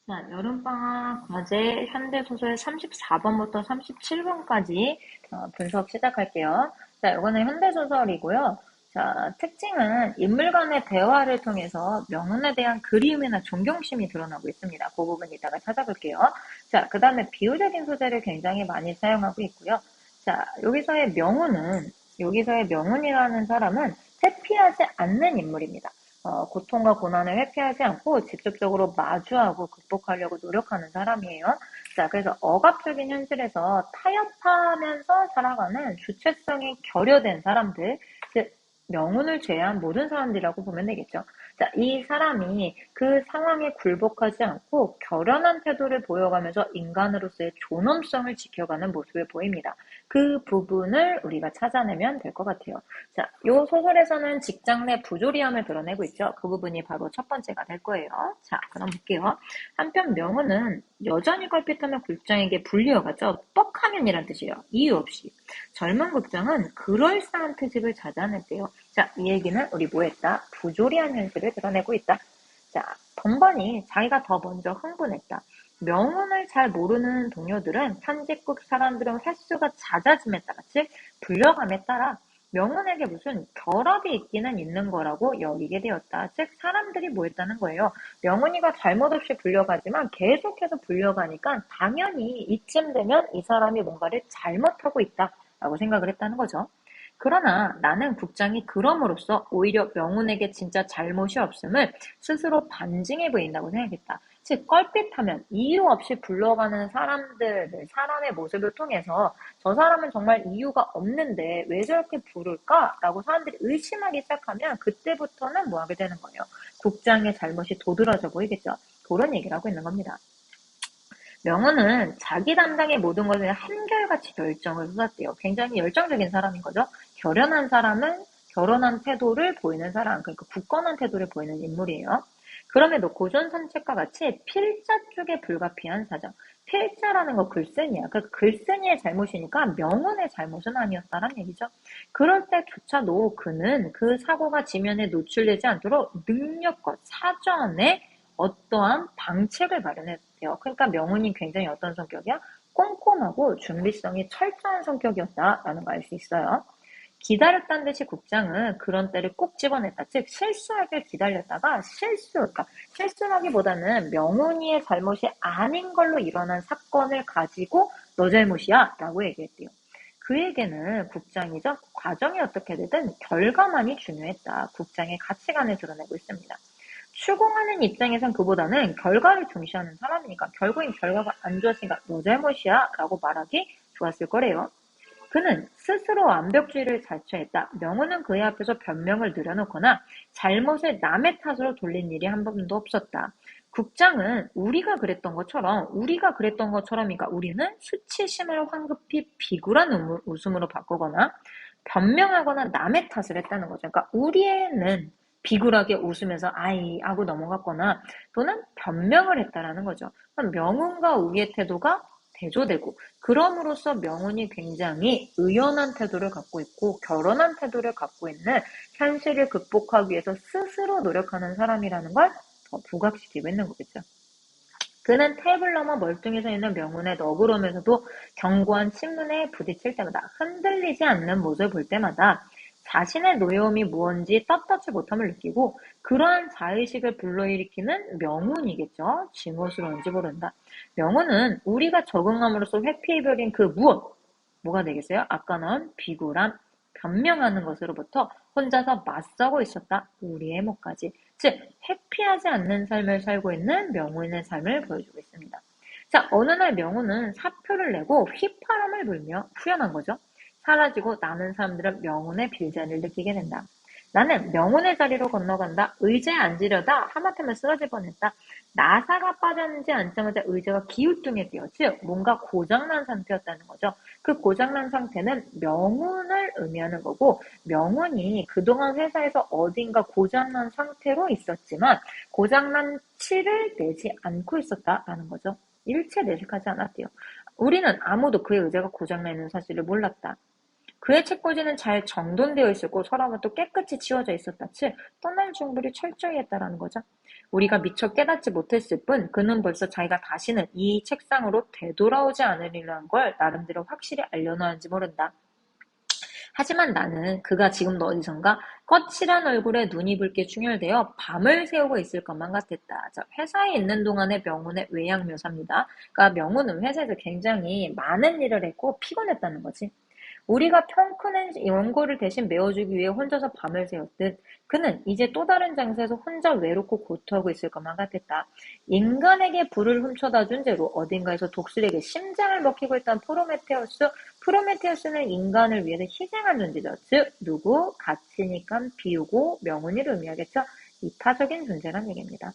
자, 여름방학 과제 현대소설 34번부터 37번까지 분석 시작할게요. 자, 이거는 현대소설이고요. 자, 특징은 인물 간의 대화를 통해서 명언에 대한 그리움이나 존경심이 드러나고 있습니다. 그 부분 이따가 찾아볼게요. 자, 그 다음에 비유적인 소재를 굉장히 많이 사용하고 있고요. 자, 여기서의 명훈이라는 사람은 회피하지 않는 인물입니다. 고통과 고난을 회피하지 않고 직접적으로 마주하고 극복하려고 노력하는 사람이에요. 자, 그래서 억압적인 현실에서 타협하면서 살아가는 주체성이 결여된 사람들, 즉, 명운을 제외한 모든 사람들이라고 보면 되겠죠. 자, 이 사람이 그 상황에 굴복하지 않고 결연한 태도를 보여가면서 인간으로서의 존엄성을 지켜가는 모습을 보입니다. 그 부분을 우리가 찾아내면 될 것 같아요. 자, 요 소설에서는 직장 내 부조리함을 드러내고 있죠. 그 부분이 바로 첫 번째가 될 거예요. 자, 그럼 볼게요. 한편 명은은 여전히 걸핏하면 국장에게 불리어가죠. 뻑하면이란 뜻이에요. 이유 없이. 젊은 국장은 그럴싸한 트집을 찾아냈대요. 자, 이 얘기는 우리 뭐 했다? 부조리한 현실을 드러내고 있다. 자, 번번이 자기가 더 먼저 흥분했다. 명운을 잘 모르는 동료들은 편집국 사람들은 횟수가 잦아짐에 따라, 즉 불려감에 따라 명운에게 무슨 결합이 있기는 있는 거라고 여기게 되었다. 즉 사람들이 뭐 했다는 거예요. 명운이가 잘못 없이 불려가지만 계속해서 불려가니까 당연히 이쯤 되면 이 사람이 뭔가를 잘못하고 있다라고 생각을 했다는 거죠. 그러나 나는 국장이 그럼으로써 오히려 명운에게 진짜 잘못이 없음을 스스로 반증해 보인다고 생각했다. 즉 껄핏하면 이유 없이 불러가는 사람의 모습을 통해서 저 사람은 정말 이유가 없는데 왜 저렇게 부를까라고 사람들이 의심하기 시작하면 그때부터는 뭐 하게 되는 거예요. 국장의 잘못이 도드라져 보이겠죠. 그런 얘기를 하고 있는 겁니다. 명호는 자기 담당의 모든 것을 한결같이 결정을 쏟았대요. 굉장히 열정적인 사람인 거죠. 결연한 사람은 결연한 태도를 보이는 사람, 그러니까 굳건한 태도를 보이는 인물이에요. 그럼에도 고전 산책과 같이 필자 쪽에 불가피한 사정. 필자라는 거 글쓴이야. 그 글쓴이의 잘못이니까 명운의 잘못은 아니었다는 얘기죠. 그럴 때조차도 그는 그 사고가 지면에 노출되지 않도록 능력껏 사전에 어떠한 방책을 마련했대요. 그러니까 명훈이 굉장히 어떤 성격이야? 꼼꼼하고 준비성이 철저한 성격이었다라는 걸 알 수 있어요. 기다렸다는 듯이 국장은 그런 때를 꼭 집어냈다. 즉 실수하길 기다렸다가 그러니까 실수라기보다는 명훈이의 잘못이 아닌 걸로 일어난 사건을 가지고 너 잘못이야 라고 얘기했대요. 그에게는 국장이죠. 과정이 어떻게 되든 결과만이 중요했다. 국장의 가치관을 드러내고 있습니다. 추궁하는 입장에선 그보다는 결과를 중시하는 사람이니까 결국엔 결과가 안 좋았으니까 너 잘못이야 라고 말하기 좋았을 거래요. 그는 스스로 완벽주의를 자처했다. 명호는 그의 앞에서 변명을 늘여놓거나 잘못을 남의 탓으로 돌린 일이 한 번도 없었다. 국장은 우리가 그랬던 것처럼이니까 우리는 수치심을 황급히 비굴한 웃음으로 바꾸거나 변명하거나 남의 탓을 했다는 거죠. 그러니까 우리는 비굴하게 웃으면서 아이 하고 넘어갔거나 또는 변명을 했다라는 거죠. 그럼 명훈과 우리의 태도가 대조되고 그럼으로써 명훈이 굉장히 의연한 태도를 갖고 있고 결연한 태도를 갖고 있는 현실을 극복하기 위해서 스스로 노력하는 사람이라는 걸 더 부각시키고 있는 거겠죠. 그는 테이블 너머 멀뚱히 서 있는 명훈의 너그러면서도 견고한 침문에 부딪힐 때마다 흔들리지 않는 모습을 볼 때마다 자신의 노여움이 무언지 떳떳지 못함을 느끼고 그러한 자의식을 불러일으키는 명운이겠죠. 징후스러운지 모른다. 명운은 우리가 적응함으로써 회피해버린 그 뭐가 되겠어요? 아까 나온 비굴함, 변명하는 것으로부터 혼자서 맞서고 있었다. 우리의 목까지. 즉 회피하지 않는 삶을 살고 있는 명훈의 삶을 보여주고 있습니다. 자, 어느 날 명훈은 사표를 내고 휘파람을 불며 후련한 거죠. 사라지고 나는 사람들은 명훈의 빌자를 느끼게 된다. 나는 명훈의 자리로 건너간다. 의자에 앉으려다 하마터면 쓰러질 뻔했다. 나사가 빠졌는지 앉자마자 의자가 기우뚱했대요. 즉 뭔가 고장난 상태였다는 거죠. 그 고장난 상태는 명운을 의미하는 거고 명운이 그동안 회사에서 어딘가 고장난 상태로 있었지만 고장난 티를 내지 않고 있었다라는 거죠. 일체 내색하지 않았대요. 우리는 아무도 그의 의자가 고장나 있는 사실을 몰랐다. 그의 책꽂이는 잘 정돈되어 있었고 서랍은 또 깨끗이 치워져 있었다. 즉 떠날 준비를 철저히 했다라는 거죠. 우리가 미처 깨닫지 못했을 뿐 그는 벌써 자기가 다시는 이 책상으로 되돌아오지 않으리라는 걸 나름대로 확실히 알려놓았는지 모른다. 하지만 나는 그가 지금도 어디선가 거칠한 얼굴에 눈이 붉게 충혈되어 밤을 새우고 있을 것만 같았다. 자, 회사에 있는 동안의 명훈의 외양 묘사입니다. 그러니까 명훈은 회사에서 굉장히 많은 일을 했고 피곤했다는 거지. 우리가 평크는 원고를 대신 메워주기 위해 혼자서 밤을 새웠듯 그는 이제 또 다른 장소에서 혼자 외롭고 고통하고 있을 것만 같았다. 인간에게 불을 훔쳐다 준 죄로 어딘가에서 독수리에게 심장을 먹히고 있던 프로메테우스, 프로메테우스는 인간을 위해서 희생한 존재죠. 즉 누구? 가치니까 비우고 명운이를 의미하겠죠. 이타적인 존재란 얘기입니다.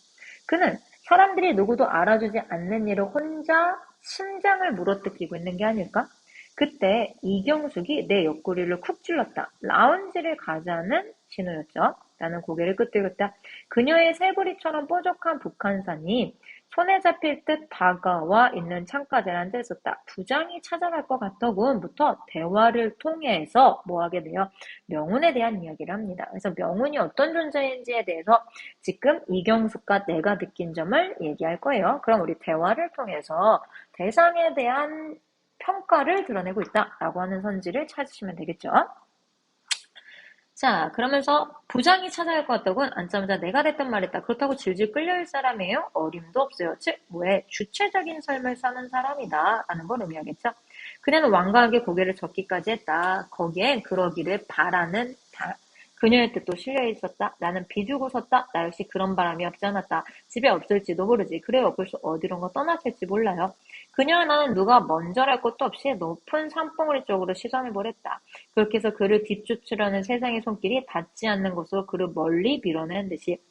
그는 사람들이 누구도 알아주지 않는 일을 혼자 심장을 물어뜯기고 있는 게 아닐까? 그때 이경숙이 내 옆구리를 쿡 찔렀다. 라운지를 가자는 신호였죠. 나는 고개를 끄덕였다. 그녀의 새부리처럼 뾰족한 북한산이 손에 잡힐 듯 다가와 있는 창가에 앉아 있었다. 부장이 찾아갈 것 같더군부터 대화를 통해서 뭐하게 돼요? 명운에 대한 이야기를 합니다. 그래서 명운이 어떤 존재인지에 대해서 지금 이경숙과 내가 느낀 점을 얘기할 거예요. 그럼 우리 대화를 통해서 대상에 대한 평가를 드러내고 있다라고 하는 선지를 찾으시면 되겠죠. 자, 그러면서 부장이 찾아갈 것 같다고는 앉자마자 내가 됐단 말했다. 그렇다고 질질 끌려올 사람이에요? 어림도 없어요. 즉, 왜 주체적인 삶을 사는 사람이다 라는 걸 의미하겠죠. 그녀는 완강하게 고개를 젓기까지 했다. 거기엔 그러기를 바라는 그녀의 뜻도 실려 있었다. 나는 비주고 섰다. 나 역시 그런 바람이 없지 않았다. 집에 없을지도 모르지. 그래요. 벌써 어디론가 떠났을지 몰라요. 그녀와 나는 누가 먼저랄 것도 없이 높은 산봉우리 쪽으로 시선을 보냈다. 그렇게 해서 그를 뒤쫓으려는 세상의 손길이 닿지 않는 곳으로 그를 멀리 밀어내는 듯이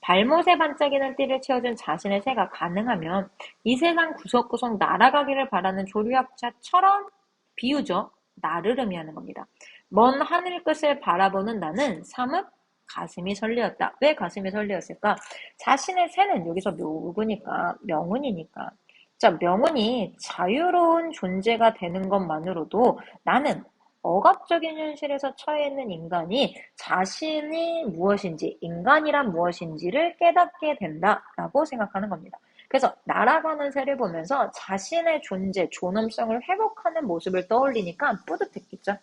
발못에 반짝이는 띠를 채워준 자신의 새가 가능하면 이 세상 구석구석 날아가기를 바라는 조류학자처럼 비유죠. 나를 의미하는 겁니다. 먼 하늘 끝을 바라보는 나는 사뭇 가슴이 설레었다. 왜 가슴이 설레었을까? 자신의 새는 여기서 묘구니까, 명운이니까. 자, 명운이 자유로운 존재가 되는 것만으로도 나는 억압적인 현실에서 처해 있는 인간이 자신이 무엇인지, 인간이란 무엇인지를 깨닫게 된다라고 생각하는 겁니다. 그래서 날아가는 새를 보면서 자신의 존재, 존엄성을 회복하는 모습을 떠올리니까 뿌듯했겠죠.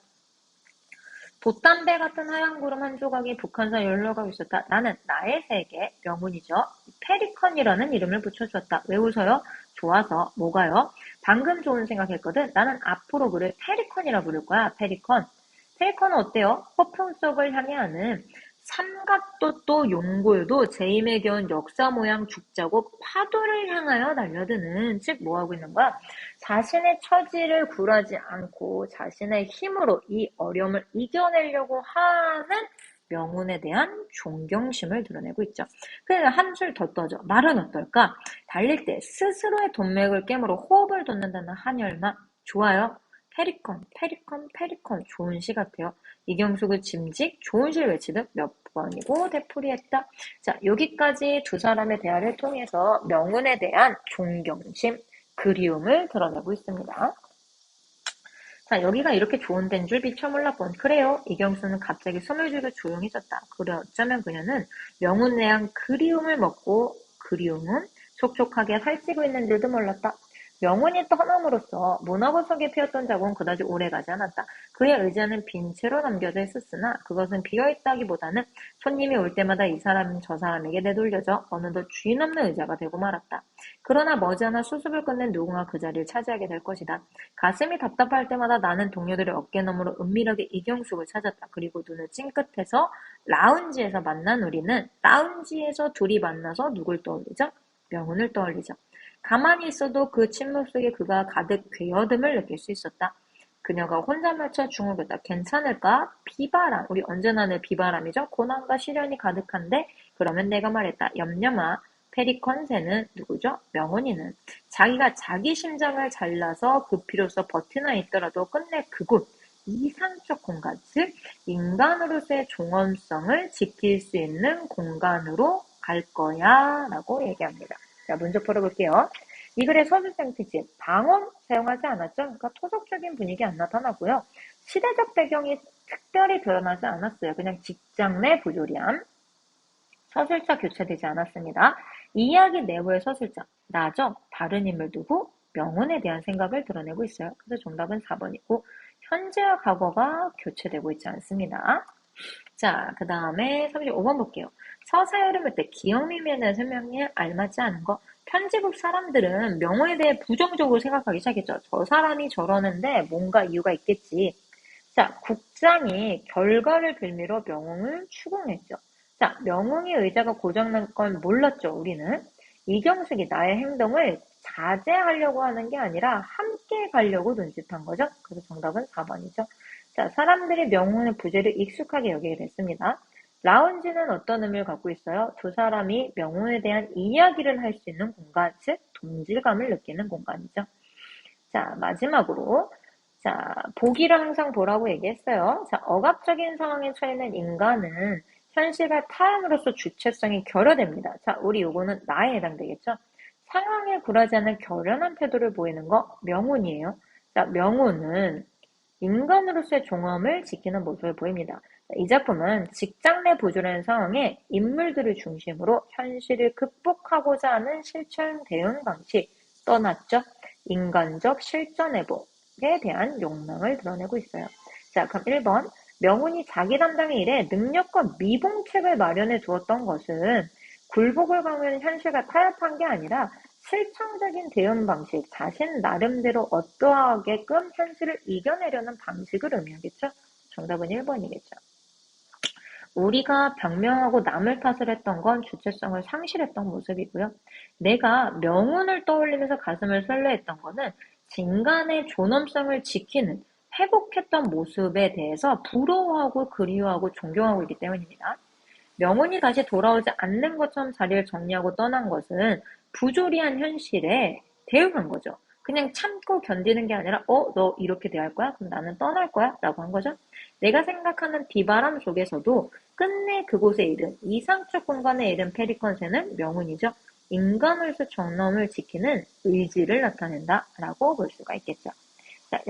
돛담배 같은 하얀 구름 한 조각이 북한산에 흘러가고 있었다. 나는 나의 세계, 명운이죠. 페리컨이라는 이름을 붙여주었다. 왜 웃어요? 좋아서. 뭐가요? 방금 좋은 생각했거든. 나는 앞으로 그를 페리컨이라 부를 거야. 페리컨. 페리컨은 어때요? 허풍 속을 향해 하는 삼각도또 용골도 재임에 겨운 역사 모양 죽자고 파도를 향하여 달려드는, 즉 뭐하고 있는 거야? 자신의 처지를 굴하지 않고 자신의 힘으로 이 어려움을 이겨내려고 하는 명운에 대한 존경심을 드러내고 있죠. 그래서 한술 더 떠죠. 말은 어떨까? 달릴 때 스스로의 동맥을 깨물어 호흡을 돋는다는 한혈나 좋아요. 페리컨, 페리컨, 페리컨. 좋은 시 같아요. 이경숙의 짐직, 좋은 시를 외치듯 몇 번이고 되풀이했다. 자, 여기까지 두 사람의 대화를 통해서 명운에 대한 존경심, 그리움을 드러내고 있습니다. 자, 여기가 이렇게 좋은 데인 줄 미처 몰라본. 그래요. 이경수는 갑자기 숨을 죽여 조용해졌다. 그래 어쩌면 그녀는 명운에 대한 그리움을 먹고 그리움은 촉촉하게 살찌고 있는 줄도 몰랐다. 명운이 떠남으로써 문화고 속에 피었던 자국은 그다지 오래가지 않았다. 그의 의자는 빈 채로 남겨져 있었으나 그것은 비어있다기보다는 손님이 올 때마다 이 사람은 저 사람에게 내돌려져 어느덧 주인 없는 의자가 되고 말았다. 그러나 머지않아 수습을 끝낸 누군가 그 자리를 차지하게 될 것이다. 가슴이 답답할 때마다 나는 동료들의 어깨너머로 은밀하게 이경숙을 찾았다. 그리고 눈을 찡긋해서 라운지에서 만난 우리는 라운지에서 둘이 만나서 누굴 떠올리죠? 명운을 떠올리죠. 가만히 있어도 그 침묵 속에 그가 가득 괴어듦을 느낄 수 있었다. 그녀가 혼자 맞춰 중얼거렸다. 괜찮을까? 비바람. 우리 언제나 늘 비바람이죠. 고난과 시련이 가득한데 그러면 내가 말했다. 염려마. 페리컨새는 누구죠? 명운이는 자기가 자기 심장을 잘라서 그 피로써 버티나 있더라도 끝내 그곳 이상적 공간, 즉 인간으로서의 종엄성을 지킬 수 있는 공간으로 갈 거야 라고 얘기합니다. 자, 문제 풀어볼게요. 이 글의 서술생 특징, 방언 사용하지 않았죠? 그러니까 토속적인 분위기 안 나타나고요. 시대적 배경이 특별히 드러나지 않았어요. 그냥 직장 내 부조리함. 서술자 교체되지 않았습니다. 이야기 내부의 서술자, 나죠? 다른 인물 누구? 명운에 대한 생각을 드러내고 있어요. 그래서 정답은 4번이고 현재와 과거가 교체되고 있지 않습니다. 자, 그 다음에 35번 볼게요. 서사여름일 때 기억미미에 대한 설명에 알맞지 않은 거. 편집국 사람들은 명호에 대해 부정적으로 생각하기 시작했죠. 저 사람이 저러는데 뭔가 이유가 있겠지. 자, 국장이 결과를 빌미로 명웅을 추궁했죠. 자, 명웅이 의자가 고장난 건 몰랐죠, 우리는. 이경숙이 나의 행동을 자제하려고 하는 게 아니라 함께 가려고 눈짓한 거죠. 그래서 정답은 4번이죠. 자, 사람들이 명운의 부재를 익숙하게 여기게 됐습니다. 라운지는 어떤 의미를 갖고 있어요? 두 사람이 명운에 대한 이야기를 할 수 있는 공간, 즉 동질감을 느끼는 공간이죠. 자, 마지막으로 자, 보기를 항상 보라고 얘기했어요. 자, 억압적인 상황에 처해 있는 인간은 현실과 타인으로서 주체성이 결여됩니다. 자, 우리 요거는 나에 해당되겠죠? 상황에 굴하지 않는 결연한 태도를 보이는 거 명운이에요. 자, 명운은 인간으로서의 종엄을 지키는 모습을 보입니다. 이 작품은 직장 내 부조리한 상황에 인물들을 중심으로 현실을 극복하고자 하는 실천 대응 방식 떠났죠. 인간적 실전 회복에 대한 욕망을 드러내고 있어요. 자, 그럼 1번. 명운이 자기 담당의 일에 능력과 미봉책을 마련해 두었던 것은 굴복을 강요하는 현실과 타협한 게 아니라 실천적인 대응 방식, 자신 나름대로 어떠하게끔 현실을 이겨내려는 방식을 의미하겠죠? 정답은 1번이겠죠. 우리가 변명하고 남을 탓을 했던 건 주체성을 상실했던 모습이고요. 내가 명운을 떠올리면서 가슴을 설레했던 거는 인간의 존엄성을 지키는 회복했던 모습에 대해서 부러워하고 그리워하고 존경하고 있기 때문입니다. 명운이 다시 돌아오지 않는 것처럼 자리를 정리하고 떠난 것은 부조리한 현실에 대응한 거죠. 그냥 참고 견디는 게 아니라 너 이렇게 대할 거야? 그럼 나는 떠날 거야? 라고 한 거죠. 내가 생각하는 비바람 속에서도 끝내 그곳에 이른 이상적 공간에 이른 페리컨세는 명운이죠. 인간으로서 정념을 지키는 의지를 나타낸다라고 볼 수가 있겠죠. 자,